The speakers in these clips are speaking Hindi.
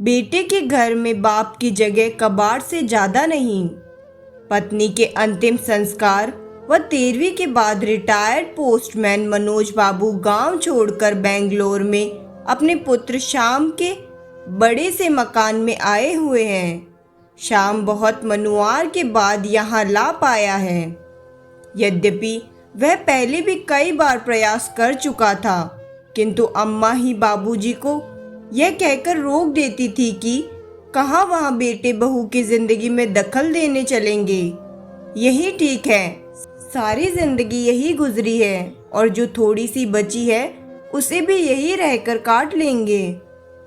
बेटे के घर में बाप की जगह कबाड़ से ज्यादा नहीं। पत्नी के अंतिम संस्कार व 13वीं के बाद रिटायर्ड पोस्टमैन मनोज बाबू गांव छोड़कर बेंगलोर में अपने पुत्र श्याम के बड़े से मकान में आए हुए हैं। श्याम बहुत मनुआर के बाद यहाँ ला पाया है। यद्यपि वह पहले भी कई बार प्रयास कर चुका था, किंतु अम्मा ही बाबूजी को यह कहकर रोक देती थी कि कहाँ वहाँ बेटे बहू की जिंदगी में दखल देने चलेंगे। यही ठीक है, सारी जिंदगी यही गुजरी है और जो थोड़ी सी बची है उसे भी यही रहकर काट लेंगे।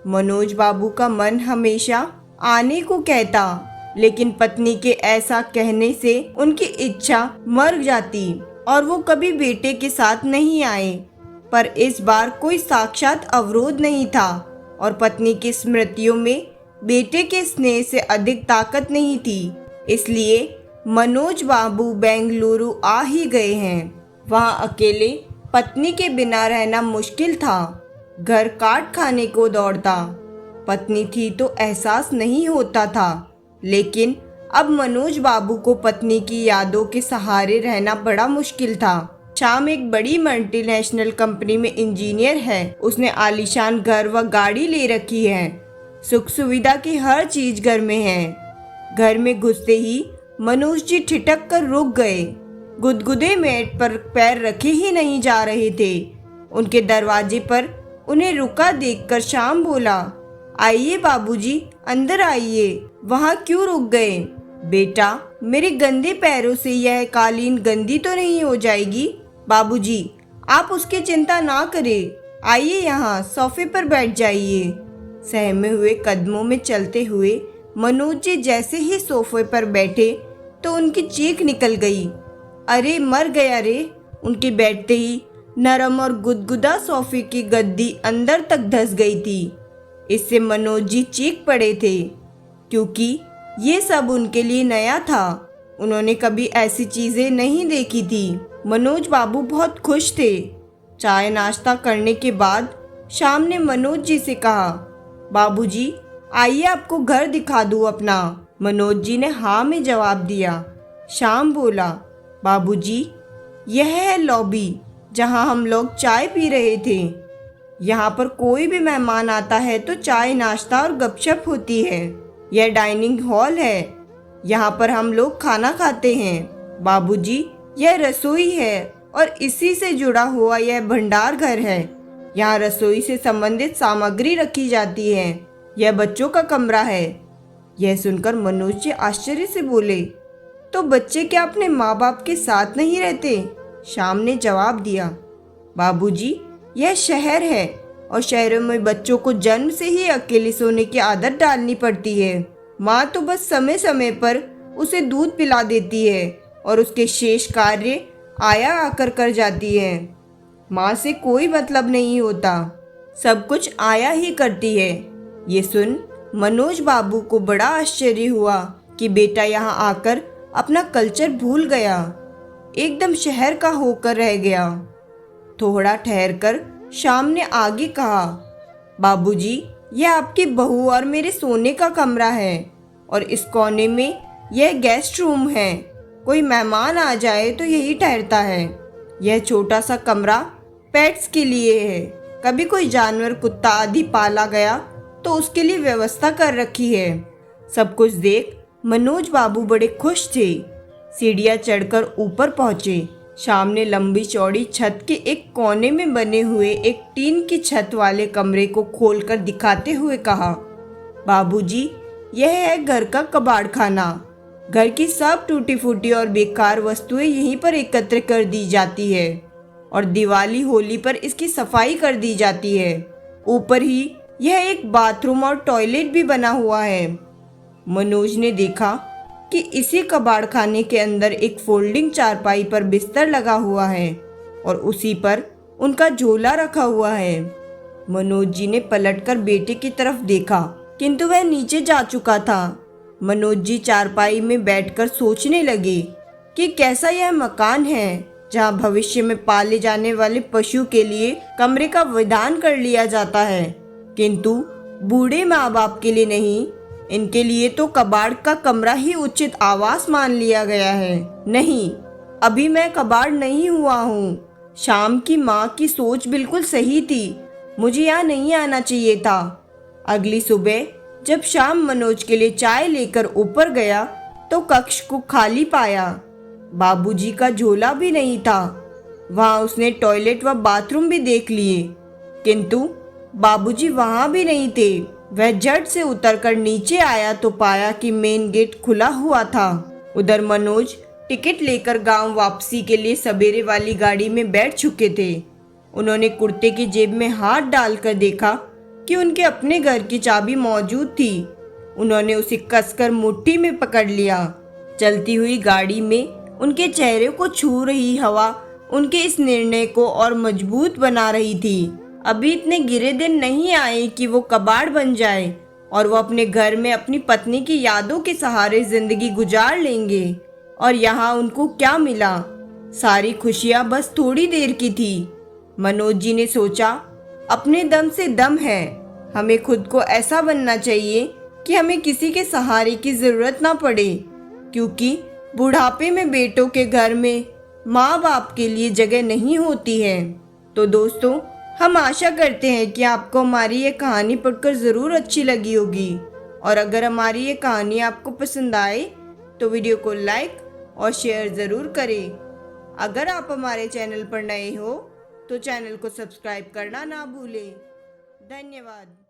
मनोज बाबू का मन हमेशा आने को कहता, लेकिन पत्नी के ऐसा कहने से उनकी इच्छा मर जाती और वो कभी बेटे के साथ नहीं आए। पर इस बार कोई साक्षात अवरोध नहीं था और पत्नी की स्मृतियों में बेटे के स्नेह से अधिक ताकत नहीं थी। इसलिए मनोज बाबू बेंगलुरु आ ही गए हैं। वहाँ अकेले पत्नी के बिना रहना मुश्किल था। घर काट खाने को दौड़ता। पत्नी थी तो एहसास नहीं होता था, लेकिन अब मनोज बाबू को पत्नी की यादों के सहारे रहना बड़ा मुश्किल था। श्याम एक बड़ी मल्टीनेशनल कंपनी में इंजीनियर है। उसने आलीशान घर व गाड़ी ले रखी है। सुख सुविधा की हर चीज घर में है। घर में घुसते ही मनोज जी ठिठक कर रुक गए। गुदगुदे मेट पर पैर रखे ही नहीं जा रहे थे। उनके दरवाजे पर उन्हें रुका देखकर श्याम बोला, आइए बाबूजी, अंदर आइए। वहाँ क्यों रुक गए? बेटा, मेरे गंदे पैरों से यह कालीन गंदी तो नहीं हो जाएगी? बाबूजी, आप उसकी चिंता ना करें। आइए यहाँ सोफे पर बैठ जाइए। सहमे हुए कदमों में चलते हुए मनोज जी जैसे ही सोफे पर बैठे तो उनकी चीख निकल गई। अरे मर गया रे! उनके बैठते ही नरम और गुदगुदा सोफे की गद्दी अंदर तक धंस गई थी। इससे मनोज जी चीख पड़े थे, क्योंकि ये सब उनके लिए नया था। उन्होंने कभी ऐसी चीजें नहीं देखी थी। मनोज बाबू बहुत खुश थे। चाय नाश्ता करने के बाद श्याम ने मनोज जी से कहा, बाबूजी, आइए आपको घर दिखा दूँ अपना। मनोज जी ने हाँ में जवाब दिया। श्याम बोला, बाबूजी, यह है लॉबी जहाँ हम लोग चाय पी रहे थे। यहाँ पर कोई भी मेहमान आता है तो चाय नाश्ता और गपशप होती है। यह डाइनिंग हॉल है, यहाँ पर हम लोग खाना खाते हैं। बाबूजी, यह रसोई है और इसी से जुड़ा हुआ यह भंडार घर है। यहाँ रसोई से संबंधित सामग्री रखी जाती है। यह बच्चों का कमरा है। यह सुनकर मनोज जी आश्चर्य से बोले, तो बच्चे क्या अपने माँ बाप के साथ नहीं रहते? श्याम ने जवाब दिया, बाबूजी, यह शहर है और शहरों में बच्चों को जन्म से ही अकेले सोने की आदत डालनी पड़ती है। माँ तो बस समय समय पर उसे दूध पिला देती है और उसके शेष कार्य आया आकर कर जाती है। माँ से कोई मतलब नहीं होता, सब कुछ आया ही करती है। ये सुन मनोज बाबू को बड़ा आश्चर्य हुआ कि बेटा यहाँ आकर अपना कल्चर भूल गया, एकदम शहर का होकर रह गया। थोड़ा ठहरकर श्याम ने आगे कहा, बाबूजी, यह आपकी बहू और मेरे सोने का कमरा है और इस कोने में यह गेस्ट रूम है। कोई मेहमान आ जाए तो यही ठहरता है। यह छोटा सा कमरा पेट्स के लिए है। कभी कोई जानवर, कुत्ता आदि पाला गया तो उसके लिए व्यवस्था कर रखी है। सब कुछ देख मनोज बाबू बड़े खुश थे। सीढ़ियाँ चढ़कर ऊपर पहुँचे। श्याम ने लंबी चौड़ी छत के एक कोने में बने हुए एक टीन की छत वाले कमरे को खोलकर दिखाते हुए कहा, बाबूजी, यह है घर का कबाड़ खाना। घर की सब टूटी फूटी और बेकार वस्तुएं यहीं पर एकत्र कर दी जाती है और दिवाली होली पर इसकी सफाई कर दी जाती है। ऊपर ही यह एक बाथरूम और टॉयलेट भी बना हुआ है। मनोज ने देखा कि इसी कबाड़ खाने के अंदर एक फोल्डिंग चारपाई पर बिस्तर लगा हुआ है और उसी पर उनका झोला रखा हुआ है। मनोज जी ने पलटकर बेटे की तरफ देखा, किंतु वह नीचे जा चुका था। मनोज जी चारपाई में बैठकर सोचने लगे कि कैसा यह मकान है जहां भविष्य में पाले जाने वाले पशु के लिए कमरे का विधान कर लिया जाता है, किंतु बूढ़े माँ बाप के लिए नहीं, इनके लिए तो कबाड़ का कमरा ही उचित आवास मान लिया गया है। नहीं, अभी मैं कबाड़ नहीं हुआ हूँ। शाम की माँ की सोच बिल्कुल सही थी, मुझे यहाँ नहीं आना चाहिए था। अगली सुबह जब शाम मनोज के लिए चाय लेकर ऊपर गया तो कक्ष को खाली पाया। बाबूजी का झोला भी नहीं था। वहां उसने टॉयलेट व बाथरूम भी देख लिए, किंतु बाबूजी वहां भी नहीं थे। वह झट से उतरकर नीचे आया तो पाया कि मेन गेट खुला हुआ था। उधर मनोज टिकट लेकर गांव वापसी के लिए सवेरे वाली गाड़ी में बैठ चुके थे। उन्होंने कुर्ते की जेब में हाथ डालकर देखा कि उनके अपने घर की चाबी मौजूद थी। उन्होंने उसे कसकर मुट्ठी में पकड़ लिया। चलती हुई गाड़ी में उनके चेहरे को छू रही हवा उनके इस निर्णय को और मजबूत बना रही थी। अभी इतने गिरे दिन नहीं आए कि वो कबाड़ बन जाए और वो अपने घर में अपनी पत्नी की यादों के सहारे जिंदगी गुजार लेंगे। और यहाँ उनको क्या मिला? सारी खुशियाँ बस थोड़ी देर की थी। मनोज जी ने सोचा, अपने दम से दम है। हमें खुद को ऐसा बनना चाहिए कि हमें किसी के सहारे की जरूरत ना पड़े, क्योंकि बुढ़ापे में बेटों के घर में माँ बाप के लिए जगह नहीं होती है। तो दोस्तों, हम आशा करते हैं कि आपको हमारी ये कहानी पढ़कर ज़रूर अच्छी लगी होगी। और अगर हमारी ये कहानी आपको पसंद आए तो वीडियो को लाइक और शेयर ज़रूर करें। अगर आप हमारे चैनल पर नए हो तो चैनल को सब्सक्राइब करना ना भूलें। धन्यवाद।